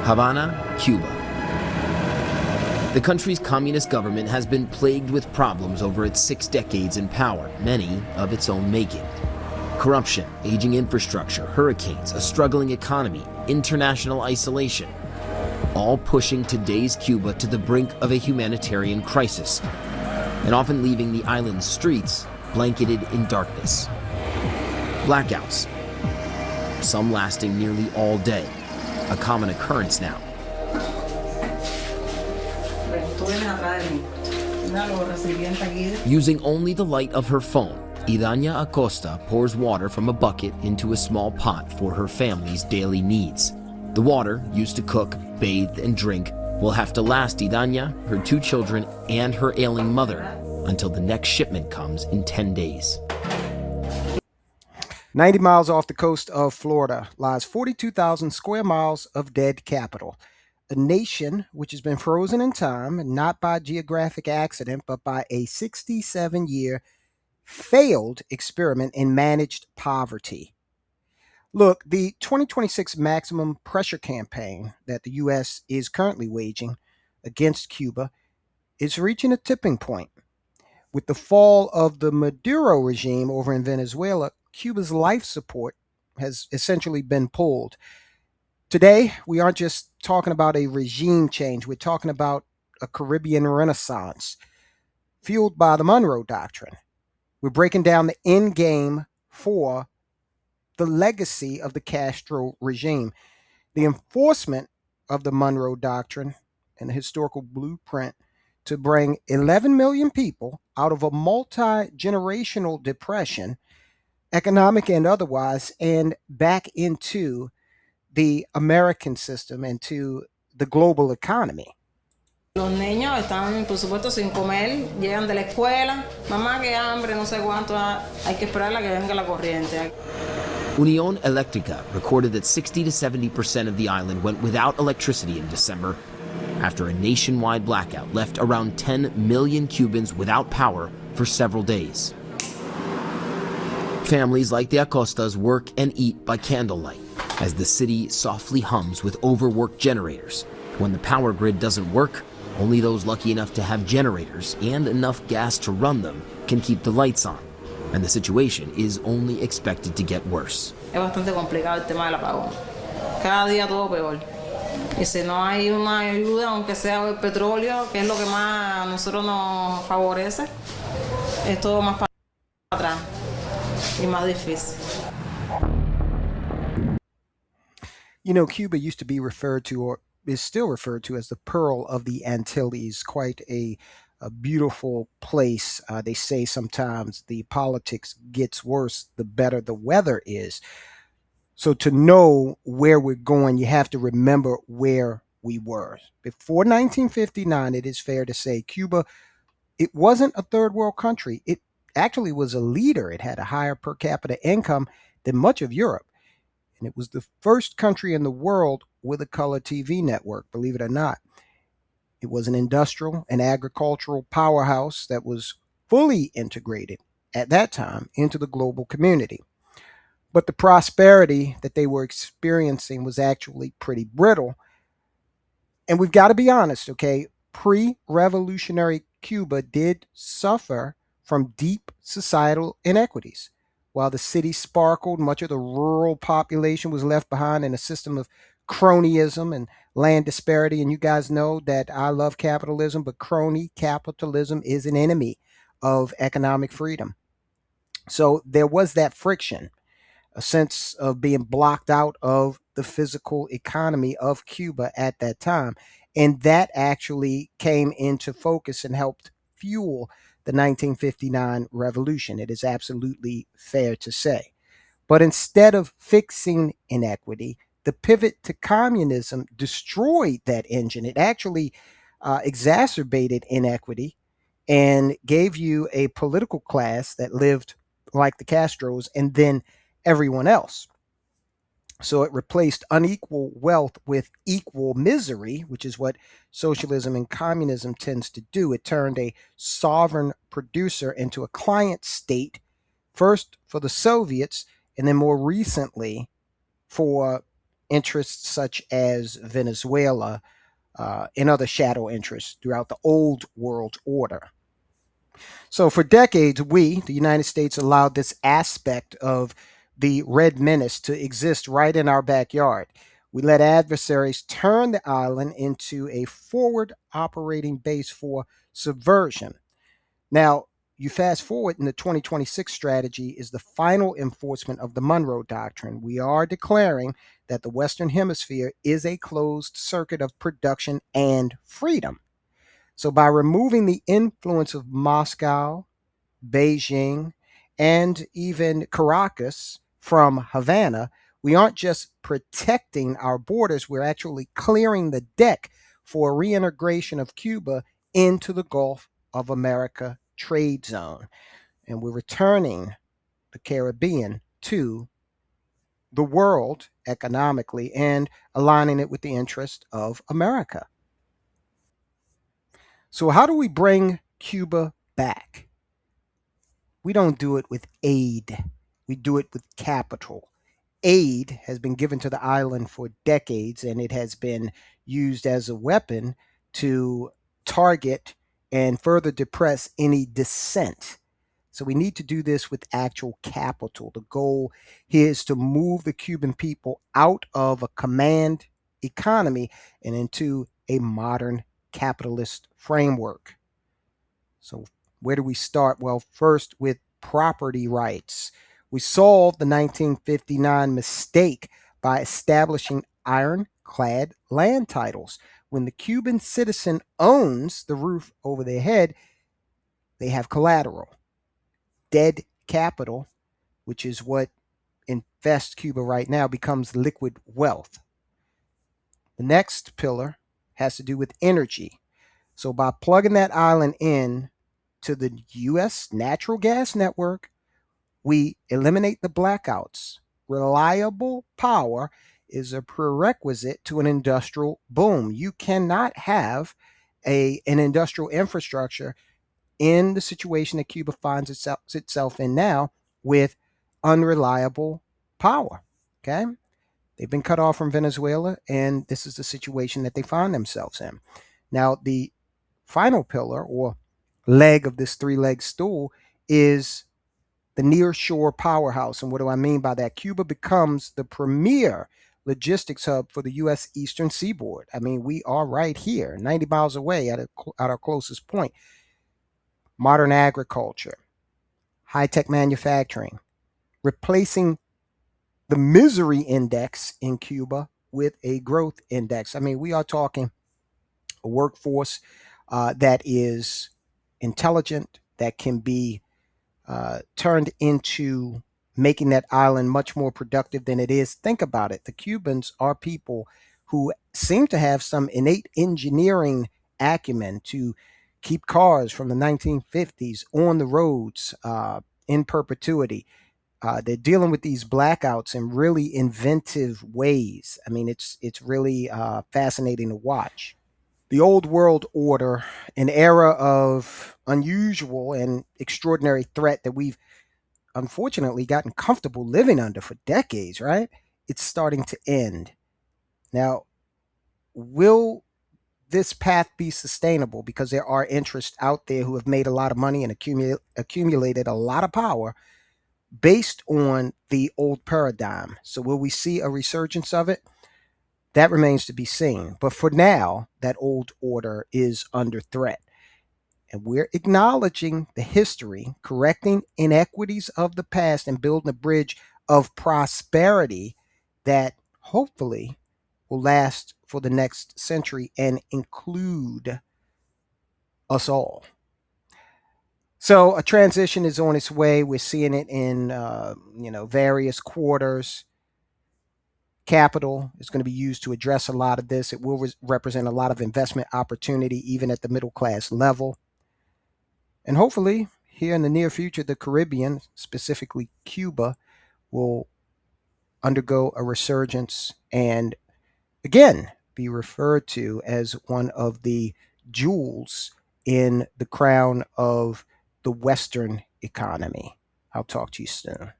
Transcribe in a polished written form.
Havana, Cuba. The country's communist government has been plagued with problems over its 6 decades in power, many of its own making. Corruption, aging infrastructure, hurricanes, a struggling economy, international isolation, all pushing today's Cuba to the brink of a humanitarian crisis, and often leaving the island's streets blanketed in darkness. Blackouts, some lasting nearly all day, a common occurrence now. Using only the light of her phone, Idaña Acosta pours water from a bucket into a small pot for her family's daily needs. The water, used to cook, bathe, and drink, will have to last Idaña, her 2 children, and her ailing mother until the next shipment comes in 10 days. 90 miles off the coast of Florida lies 42,000 square miles of dead capital. A nation which has been frozen in time, not by geographic accident, but by a 67-year failed experiment in managed poverty. Look, the 2026 maximum pressure campaign that the U.S. is currently waging against Cuba is reaching a tipping point. With the fall of the Maduro regime over in Venezuela, Cuba's life support has essentially been pulled. Today, we aren't just talking about a regime change. We're talking about a Caribbean renaissance fueled by the Monroe Doctrine. We're breaking down the end game for the legacy of the Castro regime. The enforcement of the Monroe Doctrine and the historical blueprint to bring 11 million people out of a multi-generational depression, economic and otherwise, and back into the American system and to the global economy. Los niños están, por supuesto, sin comer, llegan de la escuela, mamá que hambre, no sé cuánto, hay que esperar a que venga la corriente. Unión Eléctrica recorded that 60 to 70% of the island went without electricity in December after a nationwide blackout left around 10 million Cubans without power for several days. Families like the Acostas work and eat by candlelight as the city softly hums with overworked generators. When the power grid doesn't work, only those lucky enough to have generators and enough gas to run them can keep the lights on. And the situation is only expected to get worse. Es bastante complicado el tema del apagón. Cada día todo peor. Y si no hay una ayuda, aunque sea el petróleo, que es lo que más a nosotros nos favorece, es todo más para atrás y más difícil. You know, Cuba used to be referred to, or is still referred to, as the Pearl of the Antilles. Quite a beautiful place. They say sometimes the politics gets worse the better the weather is. So to know where we're going, you have to remember where we were. Before 1959, it is fair to say Cuba, it wasn't a third world country. It actually was a leader. It had a higher per capita income than much of Europe. And it was the first country in the world with a color TV network, believe it or not. It was an industrial and agricultural powerhouse that was fully integrated at that time into the global community. But the prosperity that they were experiencing was actually pretty brittle. And we've got to be honest, okay? Pre-revolutionary Cuba did suffer from deep societal inequities. While the city sparkled, much of the rural population was left behind in a system of cronyism and land disparity. And you guys know that I love capitalism, but crony capitalism is an enemy of economic freedom. So there was that friction, a sense of being blocked out of the physical economy of Cuba at that time. And that actually came into focus and helped fuel the 1959 revolution. It is absolutely fair to say. But instead of fixing inequity, the pivot to communism destroyed that engine. It actually exacerbated inequity and gave you a political class that lived like the Castros and then everyone else. So it replaced unequal wealth with equal misery, which is what socialism and communism tends to do. It turned a sovereign producer into a client state, first for the Soviets, and then more recently for interests such as Venezuela, and other shadow interests throughout the old world order. So for decades, we, the United States, allowed this aspect of the Red Menace to exist right in our backyard. We let adversaries turn the island into a forward operating base for subversion. Now, you fast forward in the 2026 strategy is the final enforcement of the Monroe Doctrine. We are declaring that the Western Hemisphere is a closed circuit of production and freedom. So, by removing the influence of Moscow, Beijing, and even Caracas from Havana, we aren't just protecting our borders, we're actually clearing the deck for reintegration of Cuba into the Gulf of America trade zone. And we're returning the Caribbean to the world economically and aligning it with the interest of America. So, how do we bring Cuba back? We don't do it with aid, we do it with capital. Aid has been given to the island for decades, and it has been used as a weapon to target and further depress any dissent. So we need to do this with actual capital. The goal here is to move the Cuban people out of a command economy and into a modern capitalist framework. So, where do we start? Well, first with property rights. We solved the 1959 mistake by establishing ironclad land titles. When the Cuban citizen owns the roof over their head, they have collateral, dead capital, which is what infests Cuba right now, becomes liquid wealth. The next pillar has to do with energy. So, by plugging that island in to the US natural gas network, we eliminate the blackouts. Reliable power is a prerequisite to an industrial boom. You cannot have an industrial infrastructure in the situation that Cuba finds itself in now with unreliable power. Okay? They've been cut off from Venezuela, and this is the situation that they find themselves in. Now, the final pillar or leg of this three-leg stool is the near-shore powerhouse. And what do I mean by that? Cuba becomes the premier logistics hub for the U.S. Eastern Seaboard. I mean, we are right here, 90 miles away at our closest point. Modern agriculture, high-tech manufacturing, replacing the misery index in Cuba with a growth index. I mean, we are talking a workforce that is intelligent, that can be turned into making that island much more productive than it is. Think about it. The Cubans are people who seem to have some innate engineering acumen to keep cars from the 1950s on the roads in perpetuity. They're dealing with these blackouts in really inventive ways. I mean, it's really fascinating to watch. The old world order, an era of unusual and extraordinary threat that we've unfortunately gotten comfortable living under for decades, right? It's starting to end. Now, will this path be sustainable? Because there are interests out there who have made a lot of money and accumulated a lot of power based on the old paradigm. So, will we see a resurgence of it? That remains to be seen. But for now, that old order is under threat. And we're acknowledging the history, correcting inequities of the past, and building a bridge of prosperity that hopefully will last for the next century and include us all. So a transition is on its way. We're seeing it in various quarters. Capital is going to be used to address a lot of this. It will represent a lot of investment opportunity, even at the middle class level. And hopefully, here in the near future, the Caribbean, specifically Cuba, will undergo a resurgence and again be referred to as one of the jewels in the crown of the Western economy. I'll talk to you soon.